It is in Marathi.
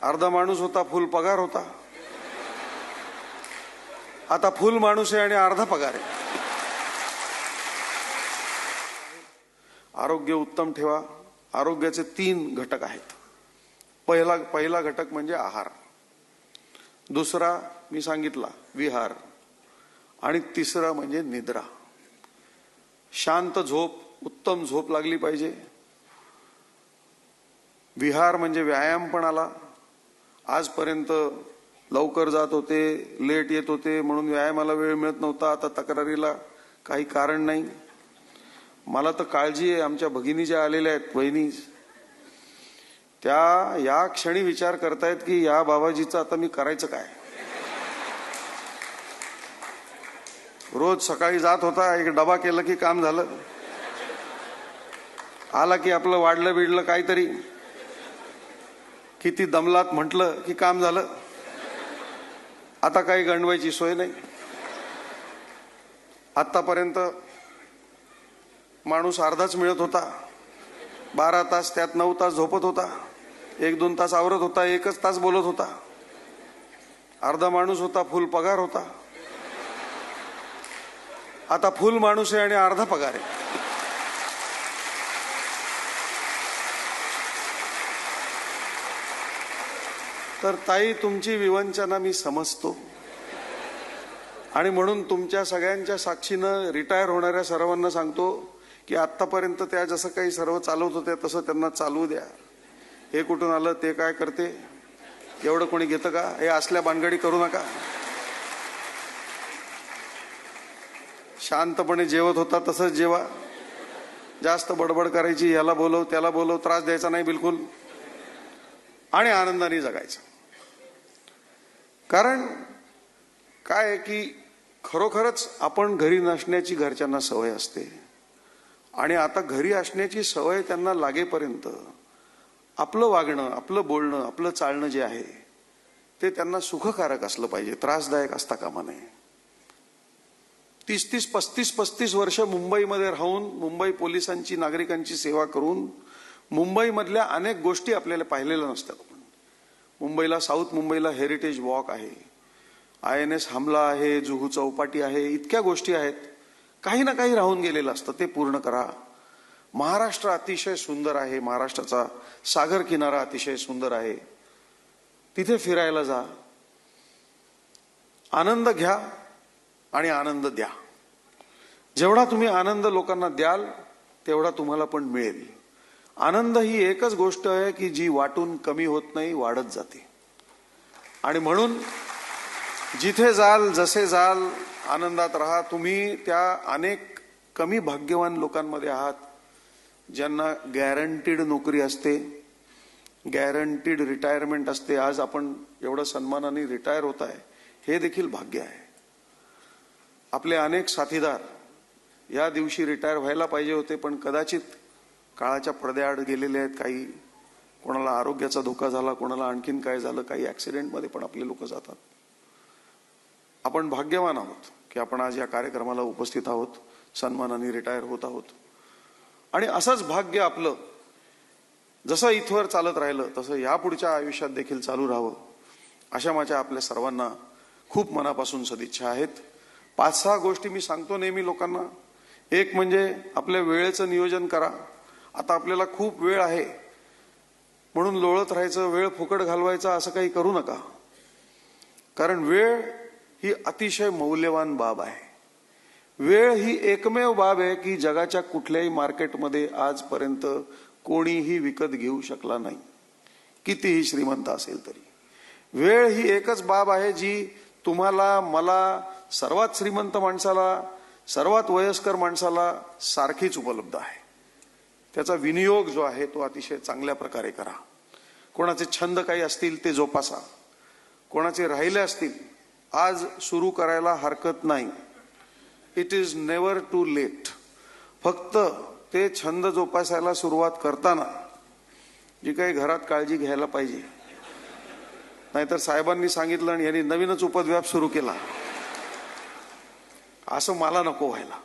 अर्धा माणूस होता, फुल पगार होता. आता फुल माणूस आहे आणि अर्धा पगार आहे. आरोग्य उत्तम ठेवा. आरोग्याचे 3 घटक आहेत. पहिला घटक म्हणजे आहार, दुसरा मी सांगितला विहार, आणि तिसरा म्हणजे निद्रा. शांत झोप, उत्तम झोप लागली पाहिजे. विहार म्हणजे व्यायाम पण आला. आजपर्यंत लवकर जात होते, लेट येत होते म्हणून व्यायामाला वेळ मिळत नव्हता. आता तक्रारीला काही कारण नाही. मला तर काळजी आहे, आमच्या भगिनी ज्या आलेल्या आहेत, वहिनी, त्या या क्षणी विचार करतायत की या बाबाजीचं आता मी करायचं काय. रोज सकाळी जात होता, एक डबा केलं की काम झालं. आला की आपलं वाढलं बिडलं काहीतरी, किती दमलात म्हटलं की काम झालं. आता काही गंडवायची सोय नाही. आतापर्यंत माणूस अर्धाच मिळत होता. 12 तास, त्यात 9 तास झोपत होता, 1-2 तास आवरत होता, 1च तास बोलत होता. अर्धा माणूस होता, फुल पगार होता. आता फुल माणूस आहे आणि अर्धा पगार आहे. तर ताई, तुमची विवंचना मी समजतो आणि म्हणून तुमच्या सगळ्यांच्या साक्षीनं रिटायर होणाऱ्या सर्वांना सांगतो की आतापर्यंत त्या जसं काही सर्व चालवत होत्या तसं त्यांना चालवू द्या. हे कुठून आलं, ते काय करते, एवढं कोणी घेतं का, हे असल्या भानगडी करू नका. शांतपणे जेवत होता तसंच जेवा. जास्त बडबड करायची, याला बोलव त्याला बोलव, त्रास द्यायचा नाही बिलकुल, आणि आनंदाने जगायचं. कारण काय आहे की खरोखरच आपण घरी नसण्याची घरच्यांना सवय असते, आणि आता घरी असण्याची सवय त्यांना लागेपर्यंत आपलं वागणं, आपलं बोलणं, आपलं चालणं जे आहे ते त्यांना सुखकारक असलं पाहिजे, त्रासदायक असता कामा नये. 30-30, 35-35 वर्ष मुंबईमध्ये राहून, मुंबई पोलिसांची, नागरिकांची सेवा करून मुंबईमधल्या अनेक गोष्टी आपल्याला पाहिलेल्या नसतात. मुंबईला, साऊथ मुंबईला हेरिटेज वॉक आहे, INS हमला आहे, जुहू चौपाटी आहे, इतक्या गोष्टी आहेत. काही ना काही राहून गेलेलं असतं, ते पूर्ण करा. महाराष्ट्र अतिशय सुंदर आहे, महाराष्ट्राचा सागर किनारा अतिशय सुंदर आहे, तिथे फिरायला जा, आनंद घ्या आणि आनंद द्या. जेवढा तुम्ही आनंद लोकांना द्याल तेवढा तुम्हाला पण मिळेल. आनंद ही एकच गोष्ट आहे की जी वाटून कमी होत नाही, वाढत जाते. आणि म्हणून जिथे जाल, जसे जाल, आनंदात राहा. तुम्ही त्या अनेक कमी भाग्यवान लोकांमध्ये आहात ज्यांना गॅरंटीड नोकरी असते, गॅरंटीड रिटायरमेंट असते. आज आपण एवढं सन्मानाने रिटायर होत आहे, हे देखील भाग्य आहे. आपले अनेक साथीदार या दिवशी रिटायर व्हायला पाहिजे होते, पण कदाचित काळाच्या पडद्याआड गेलेले आहेत. काही, कोणाला आरोग्याचा धोका झाला, कोणाला आणखीन काय झालं, काही ऍक्सिडेंटमध्ये पण आपले लोक जातात. आपण भाग्यवान आहोत की आपण आज या कार्यक्रमाला उपस्थित आहोत, सन्मानाने रिटायर होत आहोत. आणि असंच भाग्य आपलं जसं इथवर चालत राहिलं तसं यापुढच्या आयुष्यात देखील चालू राहावं, अशा माझ्या आपल्या सर्वांना खूप मनापासून सदिच्छा आहेत. 5-6 गोष्टी मी सांगतो नेहमी लोकांना. एक म्हणजे आपल्या वेळेचं नियोजन करा. आता आपल्याला खूप वेळ आहे म्हणून लोळत राहायचं, वेळ फुकट घालवायचा असं काही करू नका. कारण वेळ ही अतिशय मौल्यवान बाब आहे. वेळ ही एकमेव बाब आहे की जगाच्या कुठल्याही मार्केटमध्ये आजपर्यंत कोणीही विकत घेऊ शकला नाही, कितीही श्रीमंत असेल तरी. वेळ ही एकच बाब आहे जी तुम्हाला, मला, सर्वात श्रीमंत माणसाला, सर्वात वयस्कर माणसाला सारखीच उपलब्ध आहे. त्याचा विनियोग जो आहे तो अतिशय चांगल्या प्रकारे करा. कोणाचे छंद काही असतील ते जोपासा, कोणाचे राहिले असतील आज सुरू करायला हरकत नाही. It is never too late. फक्त ते छंद जोपासायला सुरुवात करताना जी काही घरात काळजी घ्यायला पाहिजे, नाहीतर साहेबांनी सांगितलं आणि यांनी नवीनच उपद्व्याप सुरू केला असं मला नको व्हायला.